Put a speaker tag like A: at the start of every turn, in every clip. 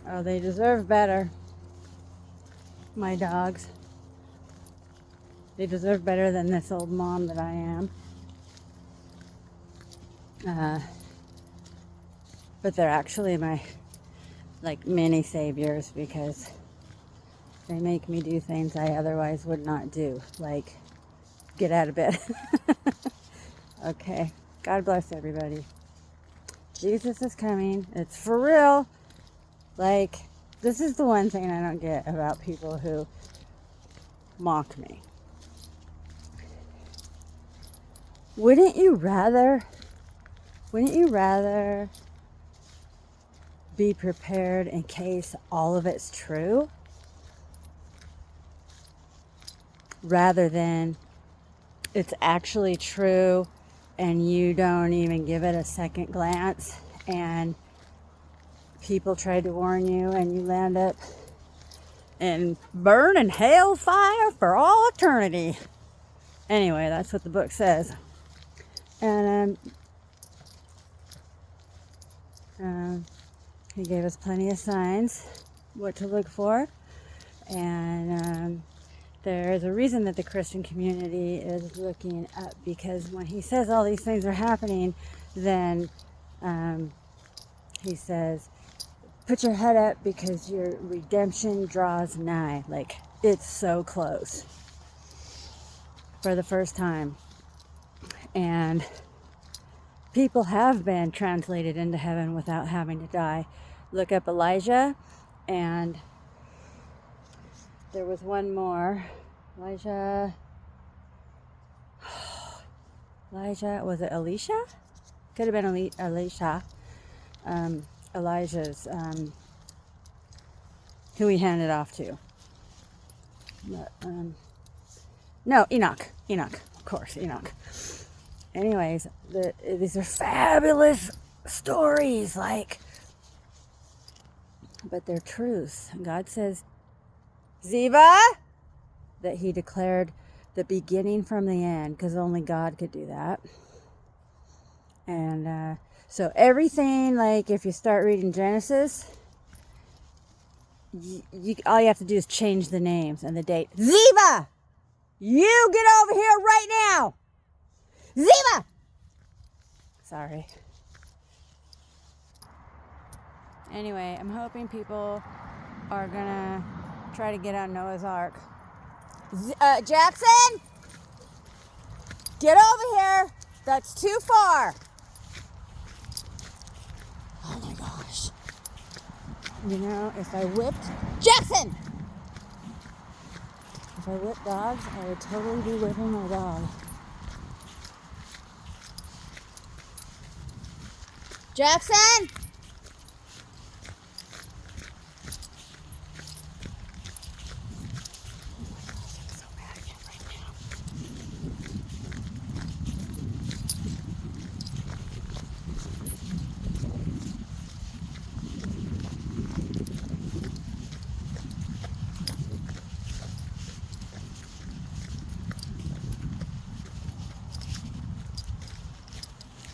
A: Oh, they deserve better. My dogs. They deserve better than this old mom that I am. But they're actually my, like, mini saviors because they make me do things I otherwise would not do. Like, get out of bed. Okay. God bless everybody. Jesus is coming. It's for real. Like, this is the one thing I don't get about people who mock me. Wouldn't you rather be prepared in case all of it's true? Rather than it's actually true and you don't even give it a second glance and people tried to warn you and you land up in burning hellfire for all eternity. Anyway, that's what the book says. And he gave us plenty of signs what to look for. And there's a reason that the Christian community is looking up, because when he says all these things are happening, then he says, put your head up because your redemption draws nigh. Like, it's so close for the first time. And people have been translated into heaven without having to die. Look up Elijah, and there was one more. Elijah, was it Elisha? Could have been Elisha. Elijah's, who he handed off to. But, no, Enoch, of course, Enoch. Anyways, these are fabulous stories, like, but they're truths. God says, Ziva, that he declared the beginning from the end, because only God could do that. And so everything, like, if you start reading Genesis, all you have to do is change the names and the date. Ziva, you get over here right now. Ziva! Sorry. Anyway, I'm hoping people are gonna try to get on Noah's Ark. Jackson! Get over here! That's too far! Oh my gosh. You know, if I whipped... Jackson! If I whipped dogs, I would totally be whipping my dog. Jackson!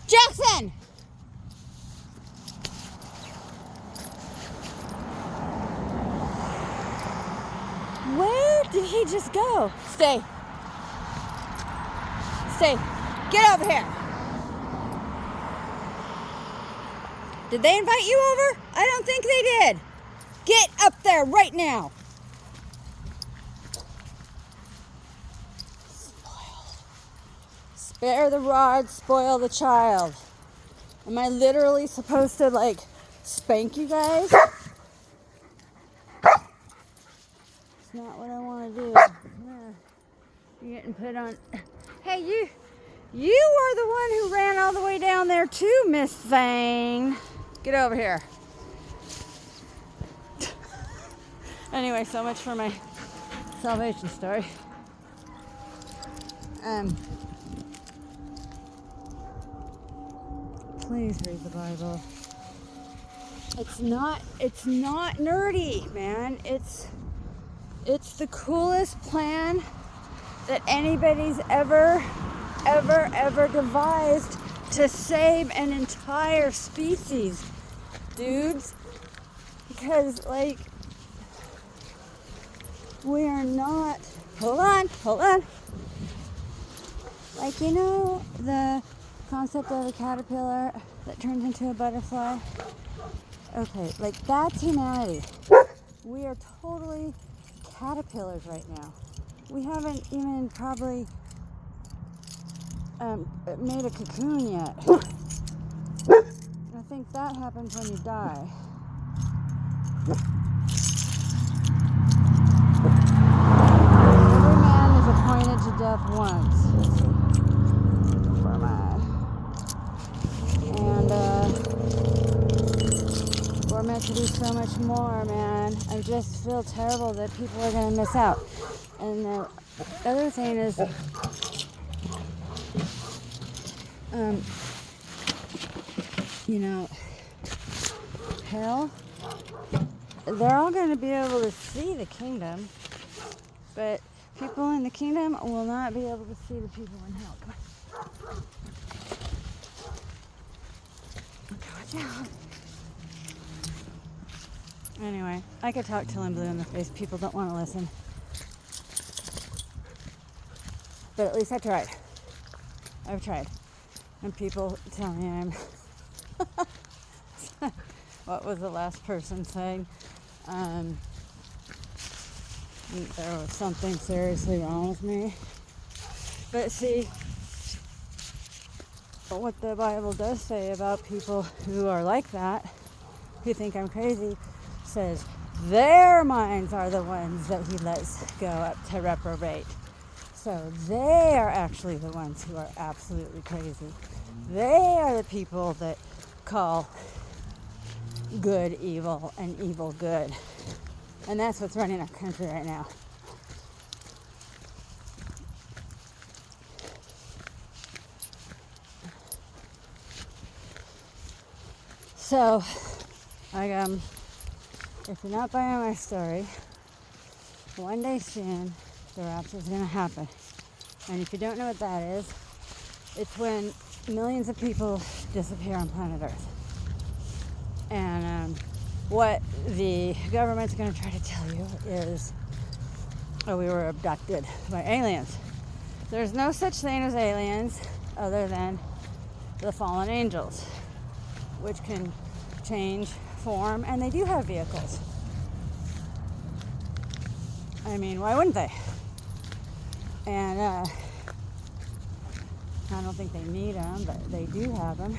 A: Jackson! Where did he just go? Stay. Stay. Get over here. Did they invite you over? I don't think they did. Get up there right now. Spoiled. Spare the rod, spoil the child. Am I literally supposed to, like, spank you guys? It's not what I want to do. You're getting put on. Hey, you are the one who ran all the way down there too, Miss Thing. Get over here. Anyway, so much for my salvation story. Please read the Bible. It's not nerdy, man. It's the coolest plan that anybody's ever devised to save an entire species. Dudes, because, like, we are not, hold on. Like, you know, the concept of a caterpillar that turns into a butterfly? Okay, like, that's humanity. We are totally caterpillars right now. We haven't even probably made a cocoon yet. I think that happens when you die. Every man is appointed to death once. And we're meant to do so much more, man. I just feel terrible that people are going to miss out. And the other thing is, you know, hell, they're all going to be able to see the kingdom, but people in the kingdom will not be able to see the people in hell. Come on. Okay, watch out. Anyway, I could talk till I'm blue in the face. People don't want to listen. But at least I tried. I've tried. And people tell me I'm... What was the last person saying? There was something seriously wrong with me. But see, what the Bible does say about people who are like that, who think I'm crazy, says their minds are the ones that he lets go up to reprobate. So they are actually the ones who are absolutely crazy. They are the people that call good evil and evil good. And that's what's running our country right now. So, if you're not buying my story, one day soon, the rapture is going to happen. And if you don't know what that is, it's when millions of people disappear on planet Earth. And what the government's going to try to tell you is, oh, we were abducted by aliens. There's no such thing as aliens other than the fallen angels, which can change form, and they do have vehicles. I mean, why wouldn't they? And I don't think they need them, but they do have them.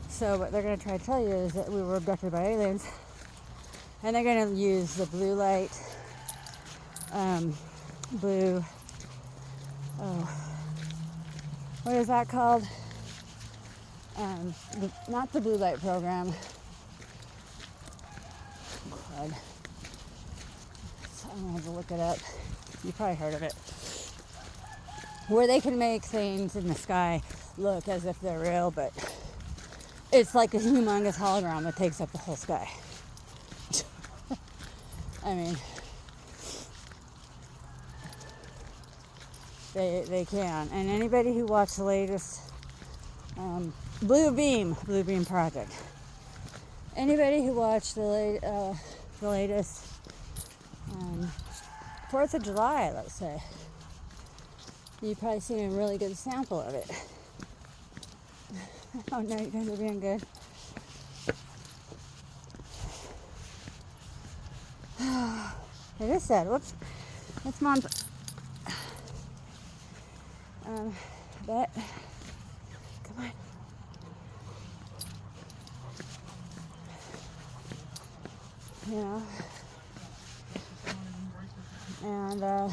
A: So what they're going to try to tell you is that we were abducted by aliens, and they're going to use the blue light, what is that called? Not the blue light program. God. I'm going to have to look it up. You probably heard of it. Where they can make things in the sky look as if they're real, but it's like a humongous hologram that takes up the whole sky. I mean, they can. And anybody who watched the latest Blue Beam Project, anybody who watched the latest 4th of July, let's say, you've probably seen a really good sample of it. Oh no, you guys are being good. It is sad. Whoops. That's Mom's. But come on. You know. And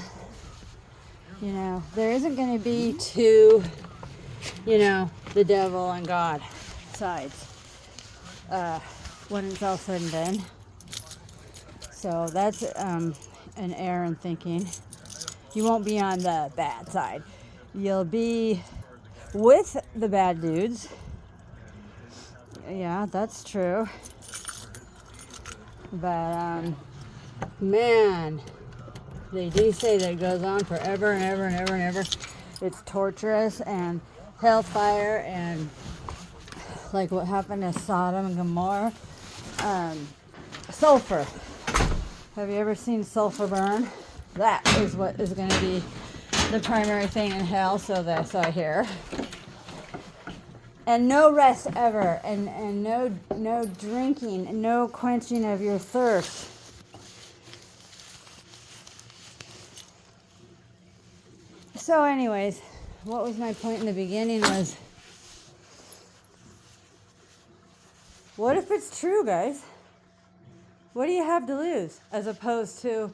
A: you know, there isn't going to be two, you know, the devil and God sides when it's all said and done. So that's an error in thinking. You won't be on the bad side. You'll be with the bad dudes. Yeah, that's true. But man, they do say that it goes on forever and ever and ever and ever. It's torturous and hellfire, and like what happened to Sodom and Gomorrah. sulfur. Have you ever seen sulfur burn? That is what is going to be the primary thing in hell, so that's what I hear. And no rest ever, and no drinking, no quenching of your thirst. So anyways, what was my point in the beginning was, what if it's true, guys? What do you have to lose? As opposed to,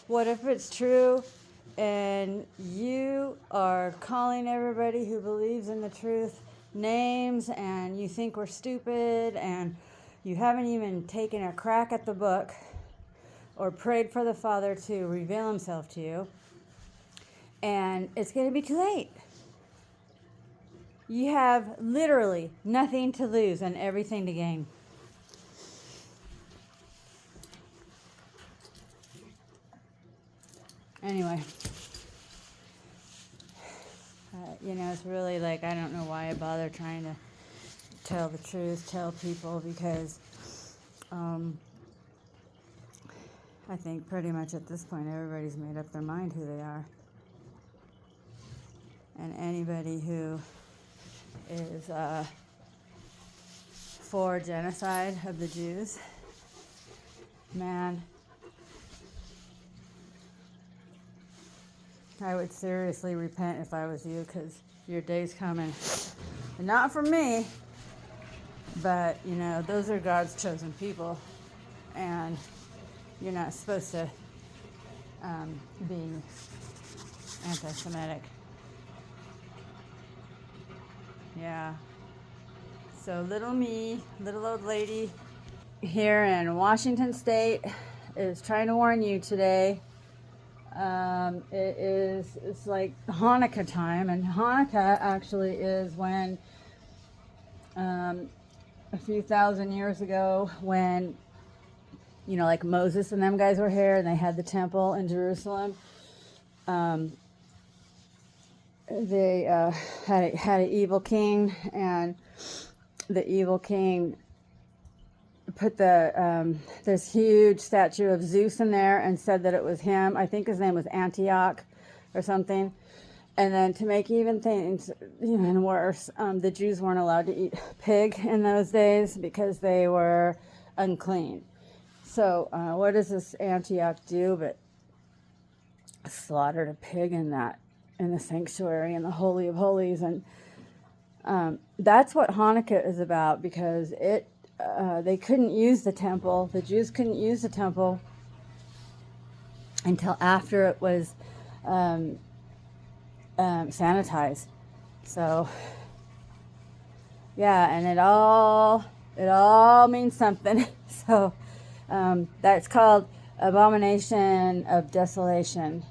A: what if it's true and you are calling everybody who believes in the truth names, and you think we're stupid, and you haven't even taken a crack at the book or prayed for the Father to reveal himself to you, and it's going to be too late. You have literally nothing to lose and everything to gain. Anyway, it's really like, I don't know why I bother trying to tell the truth, tell people, because I think pretty much at this point everybody's made up their mind who they are. And anybody who is for genocide of the Jews, man, I would seriously repent if I was you, because your day's coming. And not from me, but, those are God's chosen people. And you're not supposed to be anti-Semitic. Yeah. So little me, little old lady here in Washington State is trying to warn you today. It's like Hanukkah time, and Hanukkah actually is when a few thousand years ago, when like Moses and them guys were here and they had the temple in Jerusalem. They had an evil king, and the evil king put this huge statue of Zeus in there and said that it was him. I think his name was Antioch or something. And then to make even things even worse, the Jews weren't allowed to eat pig in those days because they were unclean. So what does this Antioch do but slaughtered a pig in the sanctuary, in the Holy of Holies? And that's what Hanukkah is about, because they couldn't use the temple. The Jews couldn't use the temple until after it was sanitized. So yeah, and it all means something. So that's called abomination of desolation,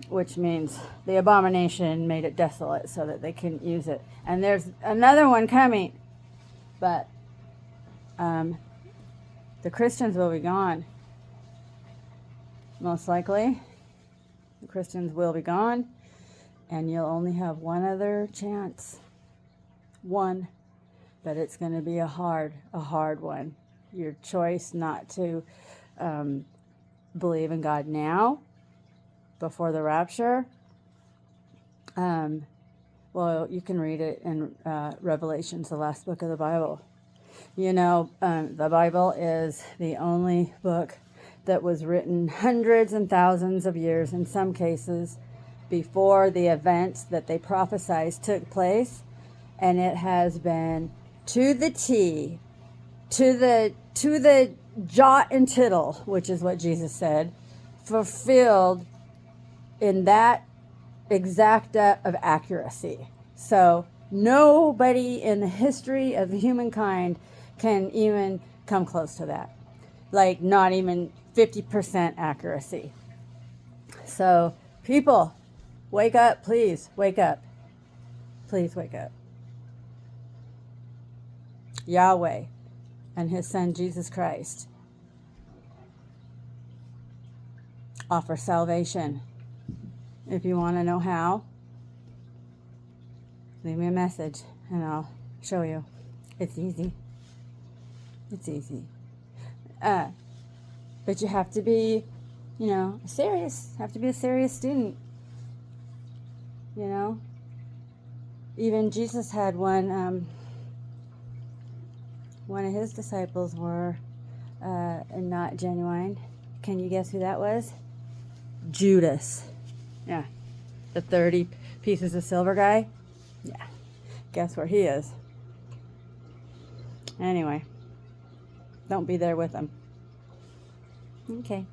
A: which means the abomination made it desolate so that they couldn't use it. And there's another one coming, but the Christians will be gone. Most likely, the Christians will be gone, and you'll only have one other chance. One, but it's going to be a hard one. Your choice not to believe in God now, before the rapture. Well, you can read it in Revelations, the last book of the Bible. The Bible is the only book that was written hundreds and thousands of years, in some cases, before the events that they prophesied took place. And it has been to the T, to the jot and tittle, which is what Jesus said, fulfilled in that exacta of accuracy. So nobody in the history of humankind can even come close to that. Like, not even 50% accuracy. So people, wake up, please. Wake up. Please wake up. Yahweh and his son Jesus Christ offer salvation. If you want to know how, leave me a message and I'll show you. It's easy. It's easy. But you have to be, serious. Have to be a serious student. Even Jesus had one of his disciples were not genuine. Can you guess who that was? Judas. Yeah. The 30 pieces of silver guy. Yeah. Guess where he is. Anyway. Don't be there with him. Okay.